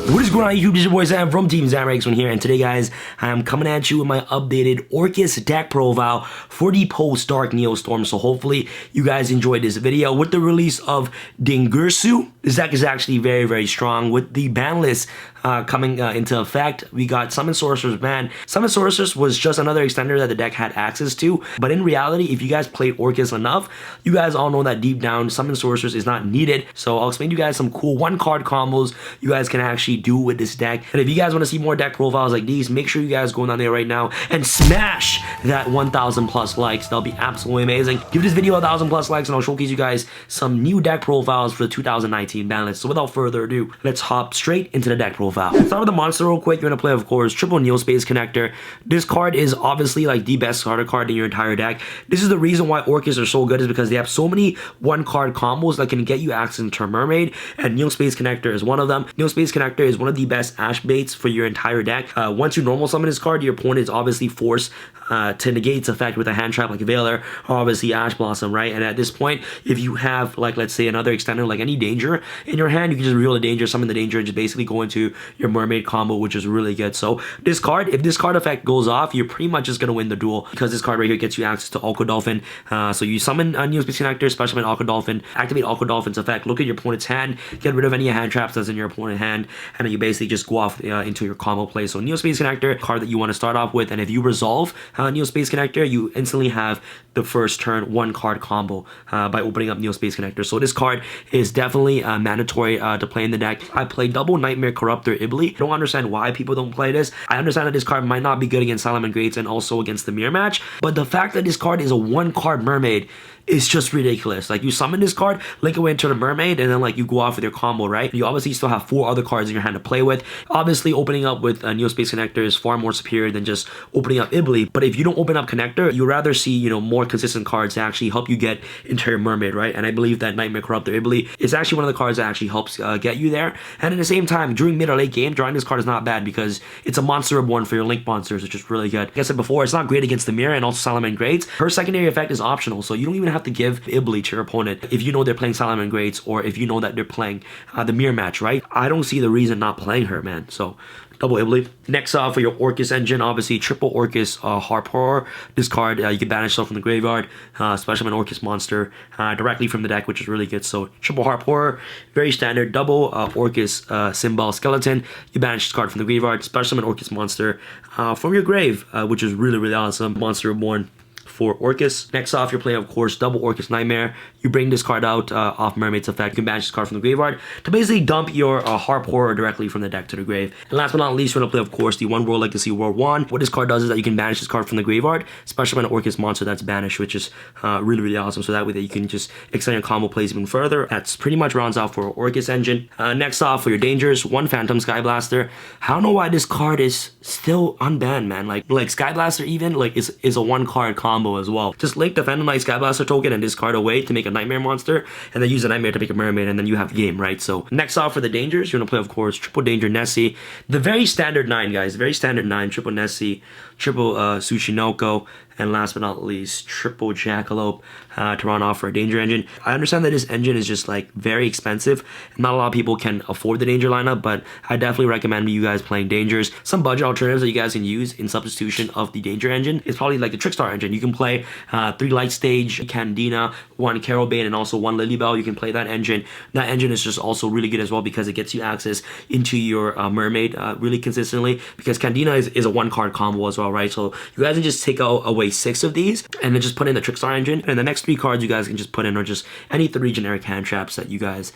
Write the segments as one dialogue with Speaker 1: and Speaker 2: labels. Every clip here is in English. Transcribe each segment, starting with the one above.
Speaker 1: What is going on YouTube? This is your boy Zam from Team ZamRX1 here, and today guys, I'm coming at you with my updated Orcust deck profile for the post-Dark Neostorm. So hopefully you guys enjoyed this video. With the release of DINGIRSU, this deck is actually very, very strong. With the ban list coming into effect, we got Summon Sorcerers banned. Summon Sorcerers was just another extender that the deck had access to, but in reality, if you guys played Orcust enough, you guys all know that deep down, Summon Sorcerers is not needed. So I'll explain to you guys some cool one-card combos you guys can actually do with this deck. And if you guys want to see more deck profiles like these, make sure you guys go down there right now and smash that 1,000 plus likes. That'll be absolutely amazing. Give this video 1,000 plus likes and I'll showcase you guys some new deck profiles for the 2019 ban list. So without further ado, let's hop straight into the deck profile. Let's start with the monster real quick. You're gonna play, of course, triple Neo Space Connector. This card is obviously like the best starter card in your entire deck. This is the reason why Orcust are so good, is because they have so many one-card combos that can get you access into Mermaid, and Neo Space Connector is one of them. Neo Space Connector is one of the best Ash baits for your entire deck. Once you normal summon this card, your opponent is obviously forced to negate its effect with a hand trap like Veiler or obviously Ash Blossom, right? And at this point, if you have, like, let's say another extender like any danger in your hand, you can just reveal the danger, summon the danger, and just basically go into your Mermaid combo, which is really good. So this card, if this card effect goes off, you're pretty much just gonna win the duel, because this card right here gets you access to Aqua Dolphin. So you summon Neo Space Connector, special summon Aqua Dolphin, activate Aqua Dolphin's effect, look at your opponent's hand, get rid of any hand traps that's in your opponent's hand, and then you basically just go off into your combo play. So Neo Space Connector, card that you want to start off with, and if you resolve Neo Space Connector, you instantly have the first turn one card combo by opening up Neo Space Connector. So this card is definitely mandatory to play in the deck. I play double Nightmare Corruptor Ibli. I don't understand why people don't play this. I understand that this card might not be good against Salamangreat Greats and also against the mirror match, but the fact that this card is a one card mermaid is just ridiculous. Like, you summon this card, link away into the mermaid, and then like you go off with your combo, right? You obviously still have 4 other cards in your hand to play with. Obviously, opening up with Neo Space Connector is far more superior than just opening up Ibli. But if you don't open up Connector, you rather see, you know, more consistent cards to actually help you get into your mermaid, right? And I believe that Nightmare Corruptor Ibli is actually one of the cards that actually helps get you there. And at the same time, during mid or late game, drawing this card is not bad because it's a monster reborn for your link monsters, which is really good. Like I said before, it's not great against the mirror and also Salamangreat Greats. Her secondary effect is optional, so you don't even have to give Ibli to your opponent if you know they're playing Salamangreat Greats or if you know that they're playing the mirror match, right? I don't see the reason not playing her, man. So double Ibli. Next for your Orcust engine, obviously triple Orcust Harper. This card, you can banish stuff from the graveyard, special an Orcust monster directly from the deck, which is really good. So triple Harper, very standard. Double Orcust Symbol Skeleton, you banish this card from the graveyard, special an Orcust monster from your grave, which is really, really awesome. Monster reborn for Orcust. Next off, you're playing, of course, double Orcust Nightmare. You bring this card out off Mermaid's effect. You can banish this card from the graveyard to basically dump your Harp Horror directly from the deck to the grave. And last but not least, we're gonna play, of course, the One World Legacy World 1. What this card does is that you can banish this card from the graveyard, special an Orcust monster that's banished, which is really, really awesome. So that way that you can just extend your combo plays even further. That's pretty much rounds out for Orcust engine. Next off, for your dangers, one Phantom Sky Blaster. I don't know why this card is still unbanned, man. Like Sky Blaster even like is a one card combo as well. Just link the Phantom Knight Sky Blaster token and discard away to make a Nightmare monster, and then use a Nightmare to make a Mermaid, and then you have the game, right? So next off for the dangers, you're gonna play, of course, triple Danger Nessie. The very standard 9, guys. Very standard 9. Triple Nessie, triple Tsushinoko, and last but not least, triple Jackalope to run off for a Danger engine. I understand that this engine is just like very expensive. Not a lot of people can afford the Danger lineup, but I definitely recommend you guys playing Dangers. Some budget alternatives that you guys can use in substitution of the Danger engine is probably like the Trickstar engine. You can play 3 Light Stage, Candina, 1 Carolbane, and also 1 Lilybell. You can play that engine. That engine is just also really good as well because it gets you access into your Mermaid really consistently, because Candina is a 1 card combo as well, right? So you guys can just take away 6 of these and then just put in the Trickstar engine, and the next 3 cards you guys can just put in are just any 3 generic hand traps that you guys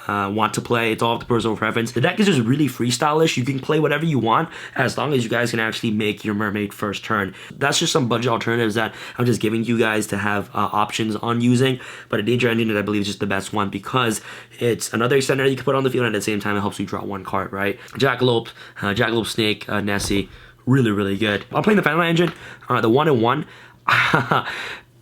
Speaker 1: want to play. It's all up to personal preference. The deck is just really freestylish. You can play whatever you want as long as you guys can actually make your Mermaid first turn. That's just some budget alternatives that I'm just giving you guys to have options on using. But a Danger engine, I believe, is just the best one because it's another extender that you can put on the field, and at the same time it helps you draw 1 card, right? Jackalope, Jackalope Snake, Nessie, really, really good. I'm playing the Phantom engine, the 1-in-1.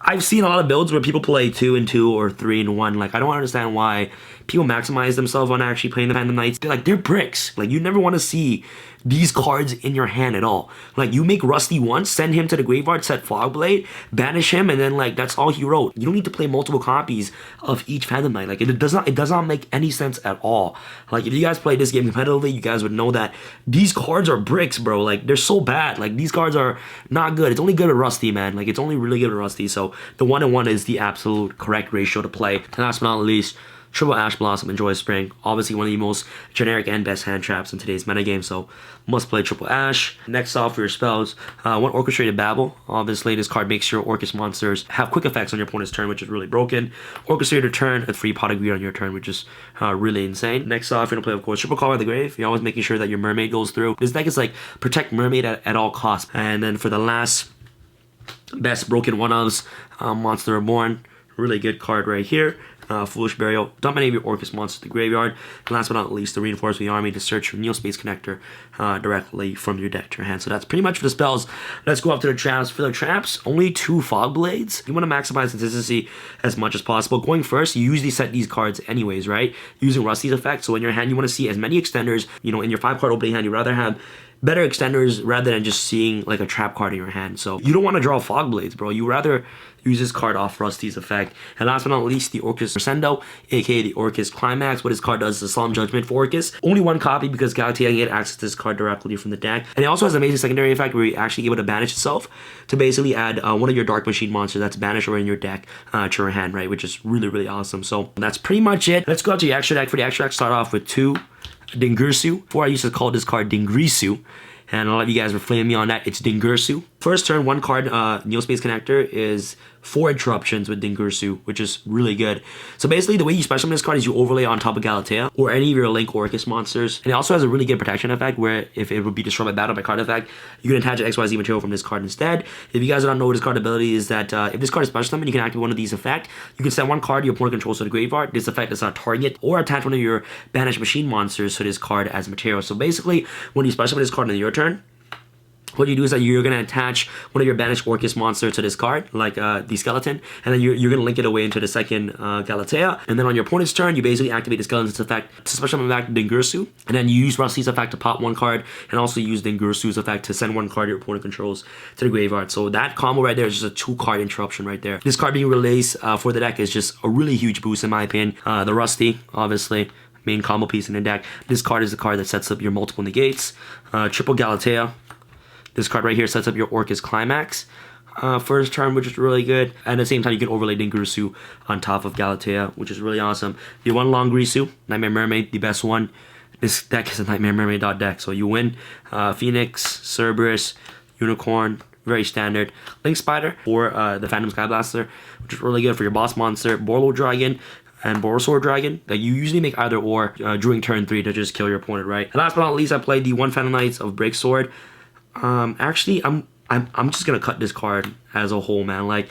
Speaker 1: I've seen a lot of builds where people play 2 and 2 or 3 and 1. Like, I don't understand why people maximize themselves on actually playing the Phantom Knights. They're bricks. Like, you never want to see these cards in your hand at all. Like, you make Rusty once, send him to the graveyard, set Fogblade, banish him, and then like that's all he wrote. You don't need to play multiple copies of each Phantom Knight. Like, it does not make any sense at all. Like, if you guys play this game competitively, you guys would know that these cards are bricks, bro. Like, they're so bad. Like, these cards are not good. It's only good with Rusty, man. Like, it's only really good with Rusty. So the 1-1 is the absolute correct ratio to play. And last but not least, Triple Ash Blossom, Enjoy Spring. Obviously one of the most generic and best hand traps in today's metagame, so must play Triple Ash. Next off for your spells, one Orchestrated Babble. Obviously this card makes your Orcust monsters have quick effects on your opponent's turn, which is really broken. Orchestrated Turn, a free Pot of Greed on your turn, which is really insane. Next off, you're gonna play, of course, Triple Call of the Grave. You're always making sure that your Mermaid goes through. This deck is like protect Mermaid at all costs. And then for the last best broken one-ofs, Monster Reborn. Really good card right here. Foolish Burial. Dump any of your Orcust monsters to the graveyard. And last but not least, the Reinforce the Army to search your Neo Space Connector directly from your deck to your hand. So that's pretty much for the spells. Let's go up to the traps. For the traps, only 2 Fog Blades. You want to maximize consistency as much as possible. Going first, you usually set these cards anyways, right? Using Rusty's effect. So in your hand, you want to see as many extenders. You know, in your 5-card opening hand, you'd rather have better extenders rather than just seeing like a trap card in your hand. So you don't want to draw Fog Blades, bro. You rather use this card off Rusty's effect. And last but not least, the Orcust Crescendo, aka the Orcust Climax. What this card does is a Solemn Judgment for Orcust. Only 1 copy because Galatea can get access to this card directly from the deck. And it also has an amazing secondary effect where you're actually able to banish itself to basically add one of your Dark Machine monsters that's banished or in your deck to your hand, right? Which is really, really awesome. So that's pretty much it. Let's go out to the extra deck. For the extra deck, start off with 2 DINGIRSU. Before I used to call this card DINGIRSU, and a lot of you guys were flaming me on that. It's DINGIRSU. First turn, 1 card, Neo Space Connector is 4 interruptions with DINGIRSU, which is really good. So basically, the way you special summon this card is you overlay on top of Galatea or any of your Link Orcust monsters. And it also has a really good protection effect where if it would be destroyed by battle by card effect, you can attach an XYZ material from this card instead. If you guys don't know what this card ability is, that if this card is special summoned, you can activate one of these effects. You can send 1 card your opponent controls to the graveyard. This effect does not target or attach one of your banished machine monsters to this card as material. So basically, when you special summon this card in your turn, what you do is that you're going to attach one of your banished Orcust monster to this card, like the skeleton, and then you're going to link it away into the second Galatea. And then on your opponent's turn, you basically activate the skeleton's effect to special summon back DINGIRSU, and then you use Rusty's effect to pop 1 card, and also use DINGIRSU's effect to send 1 card your opponent controls to the graveyard. So that combo right there is just a 2-card interruption right there. This card being released for the deck is just a really huge boost in my opinion. The Rusty, obviously, main combo piece in the deck. This card is the card that sets up your multiple negates. Triple Galatea. This card right here sets up your Orcust Climax first turn, which is really good. And at the same time, you can overlay DINGIRSU on top of Galatea, which is really awesome. You won Long Grisu, Nightmare Mermaid, the best one. This deck is a Nightmare Mermaid deck, so you win. Phoenix, Cerberus, Unicorn, very standard. Link Spider for the Phantom Sky Blaster, which is really good for your boss monster. Borlo Dragon and Borosaur Dragon. Like, you usually make either or during turn 3 to just kill your opponent, right? And last but not least, I played the 1 Phantom Knights of Breaksword. Actually, I'm just gonna cut this card as a whole, man. Like,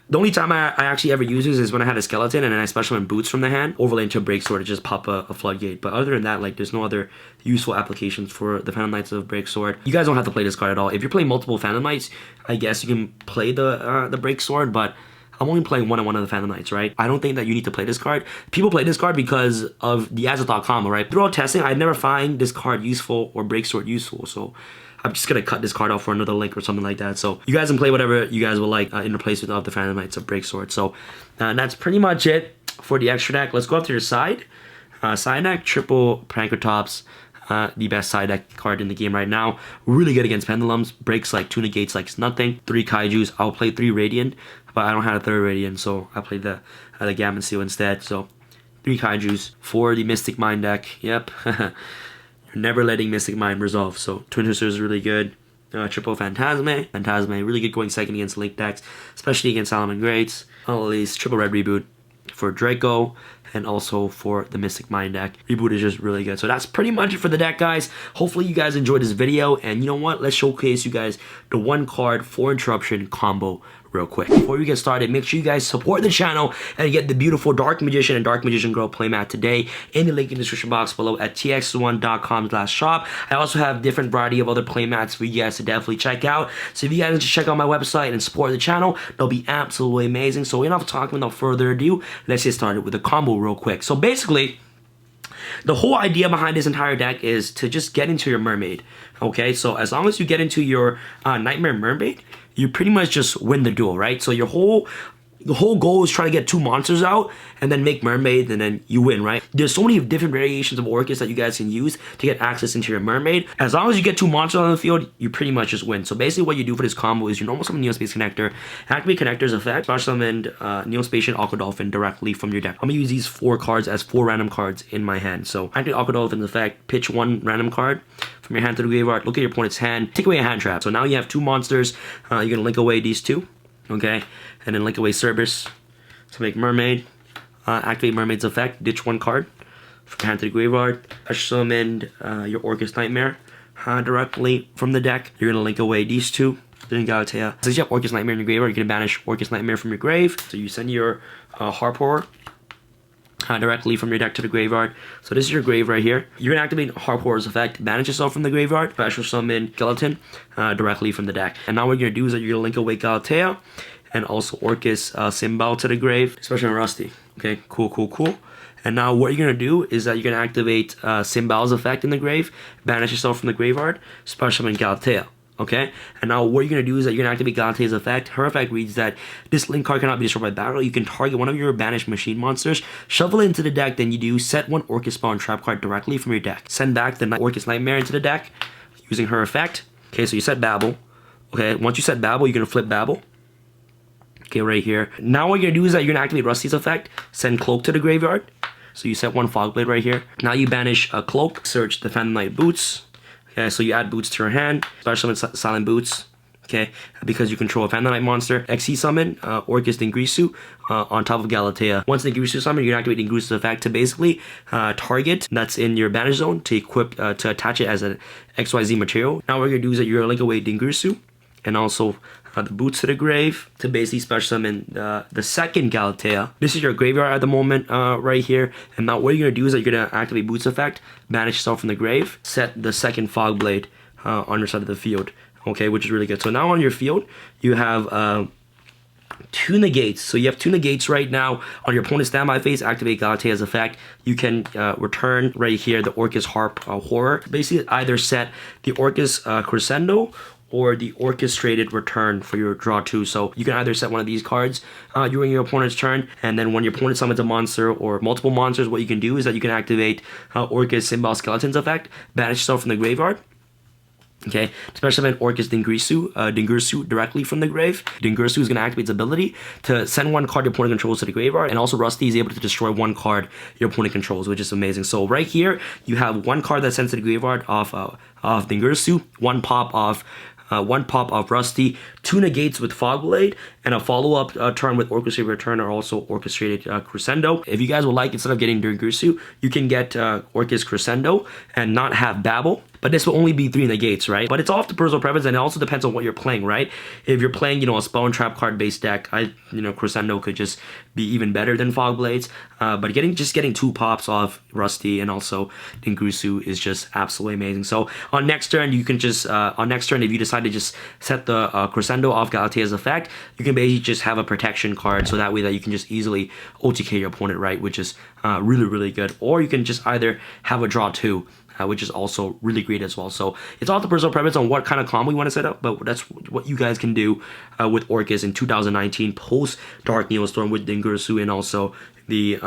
Speaker 1: the only time I actually ever use this is when I had a skeleton and then I special summon Boots from the hand, overlay into a Breaksword to just pop a floodgate. But other than that, like, there's no other useful applications for the Phantom Knights of Breaksword. You guys don't have to play this card at all. If you're playing multiple Phantom Knights, I guess you can play the Breaksword, but I'm only playing 1-on-1 of the Phantom Knights, right? I don't think that you need to play this card. People play this card because of the Azeroth combo, right? Throughout testing, I never find this card useful or Breaksword useful, so I'm just gonna cut this card off for another link or something like that. So you guys can play whatever you guys will like in replacement of the Phantom Knights of Breaksword. So that's pretty much it for the extra deck. Let's go up to your side. Side deck, triple Prankertops. The best side deck card in the game right now. Really good against Pendulums. Breaks like 2 negates like it's nothing. 3 Kaijus. I'll play 3 Radiant, but I don't have a 3rd Radiant, so I played the Gammon Seal instead. So 3 Kaijus for the Mystic Mind deck. Yep. You're never letting Mystic Mind resolve. So Twin Twister is really good. Triple Phantasme, really good going second against Link decks, especially against Salomon Greats. At least triple red reboot for Draco, and also for the Mystic Mind deck. Reboot is just really good. So that's pretty much it for the deck, guys. Hopefully you guys enjoyed this video, and you know what? Let's showcase you guys the 1 card 4 interruption combo real quick. Before we get started, make sure you guys support the channel and get the beautiful Dark Magician and Dark Magician Girl playmat today in the link in the description box below at tx1.com/shop. I also have different variety of other playmats for you guys to definitely check out. So if you guys just check out my website and support the channel, they'll be absolutely amazing. So enough talking, without further ado, let's get started with the combo real quick. So basically, the whole idea behind this entire deck is to just get into your mermaid. Okay, so as long as you get into your Nightmare Mermaid, you pretty much just win the duel, right? So the whole goal is try to get 2 monsters out and then make mermaid, and then you win, right? There's so many different variations of Orcust that you guys can use to get access into your mermaid. As long as you get 2 monsters on the field, you pretty much just win. So basically what you do for this combo is you normal summon Neospace Connector, activate Connector's effect, special summon Neospace and Aqua Dolphin directly from your deck. I'm gonna use these 4 cards as 4 random cards in my hand. So activate Aqua Dolphin's effect, pitch 1 random card from your hand to the graveyard, look at your opponent's hand, take away a hand trap. So now you have 2 monsters, you're gonna link away these 2, okay? And then link away Cerberus to make mermaid, activate mermaid's effect, ditch 1 card from hand to the graveyard, special summon your Orcust Nightmare directly from the deck. You're gonna link away these 2. Then Galatea. Since you have Orcust Nightmare in your graveyard, you're gonna banish Orcust Nightmare from your grave. So you send your Harp Horror directly from your deck to the graveyard. So this is your grave right here. You're gonna activate Harp Horror's effect, banish yourself from the graveyard, special summon Skeleton directly from the deck. And now what you're gonna do is that you're gonna link away Galatea and also Orcust Symbol to the grave, especially on Rusty. Okay, cool. And now what you're gonna do is that you're gonna activate Symbol's effect in the grave, banish yourself from the graveyard, special summon Galatea. Okay, and now what you're gonna do is that you're gonna activate Galatea's effect. Her effect reads that this link card cannot be destroyed by battle. You can target one of your banished machine monsters, shuffle it into the deck, then you do set 1 Orcust spawn trap card directly from your deck. Send back the Orcust Nightmare into the deck using her effect. Okay, so you set Babel. Okay, once you set Babel, you're gonna flip Babel. Okay, right here. Now what you're gonna do is that you're gonna activate Rusty's effect, send Cloak to the graveyard. So you set 1 Fogblade right here. Now you banish a Cloak, search the Phantom Knight Boots. Okay, so you add Boots to your hand, special summon Silent Boots. Okay, because you control a Phantom Knight monster. XC summon Orcust DINGIRSU on top of Galatea. Once DINGIRSU summon, you're gonna activate DINGIRSU's effect to basically target that's in your banish zone to equip to attach it as an XYZ material. Now what you're gonna do is that you're gonna link away DINGIRSU and also the Boots to the grave to basically special summon the second Galatea. This is your graveyard at the moment right here. And now what you're gonna do is that you're gonna activate Boots effect, banish yourself from the grave, set the second Fogblade on your side of the field. Okay, which is really good. So now on your field, you have 2 negates. So you have 2 negates right now on your opponent's standby phase. Activate Galatea's effect. You can return right here the Orcust Harp Horror. Basically, either set the Orcust Crescendo or the Orchestrated Return for your draw 2. So you can either set one of these cards during your opponent's turn, and then when your opponent summons a monster or multiple monsters, what you can do is that you can activate Orcust Symbol Skeleton's effect, banish yourself from the graveyard. Okay, especially when Orcust DINGIRSU directly from the grave. DINGIRSU is going to activate its ability to send 1 card your opponent controls to the graveyard, and also Rusty is able to destroy 1 card your opponent controls, which is amazing. So right here, you have 1 card that sends to the graveyard off DINGIRSU, 1 pop off Rusty, 2 negates with Fogblade, and a follow-up turn with Orchestrated Return or also Orchestrated Crescendo. If you guys would like, instead of getting DINGIRSU, you can get Orcust Crescendo and not have Babel. But this will only be 3 negates, right? But it's all up to personal preference, and it also depends on what you're playing, right? If you're playing, a spell and trap card based deck, Crescendo could just be even better than Fogblades. But just getting 2 pops off Rusty and also DINGIRSU is just absolutely amazing. So on next turn, you can just if you decide to just set the Crescendo off Galatea's effect, you can basically just have a protection card, so that way that you can just easily OTK your opponent, right? Which is really good. Or you can just either have a draw 2. Which is also really great as well. So it's all the personal preference on what kind of combo you want to set up, but that's what you guys can do with Orcust in 2019 post Dark Neostorm with DINGIRSU and also the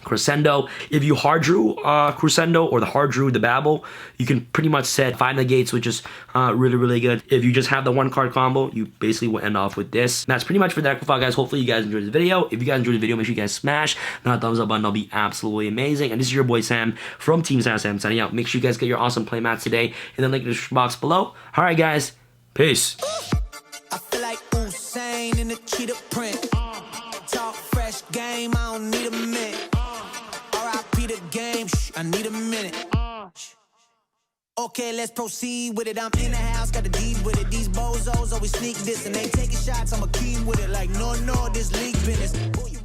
Speaker 1: Crescendo. If you hard drew Crescendo or the hard drew the Babel, you can pretty much set 5 negates, which is really good. If you just have the 1 card combo, you basically will end off with this. And that's pretty much for the deck profile, guys. Hopefully you guys enjoyed this video. If you guys enjoyed the video, make sure you guys smash that thumbs up button. That'll be absolutely amazing. And this is your boy Sam from Team Sam signing out. Make sure you guys get your awesome playmats today in the link in the description box below. All right, guys. Peace.
Speaker 2: I feel like Usain in the cheetah print. Talk fresh game, I don't need a minute. R.I.P. the game, I need a minute. Okay. Okay, let's proceed with it. I'm in the house, got the deed with it. These bozos always sneak this and they taking shots. I'ma keep with it like no, this league business.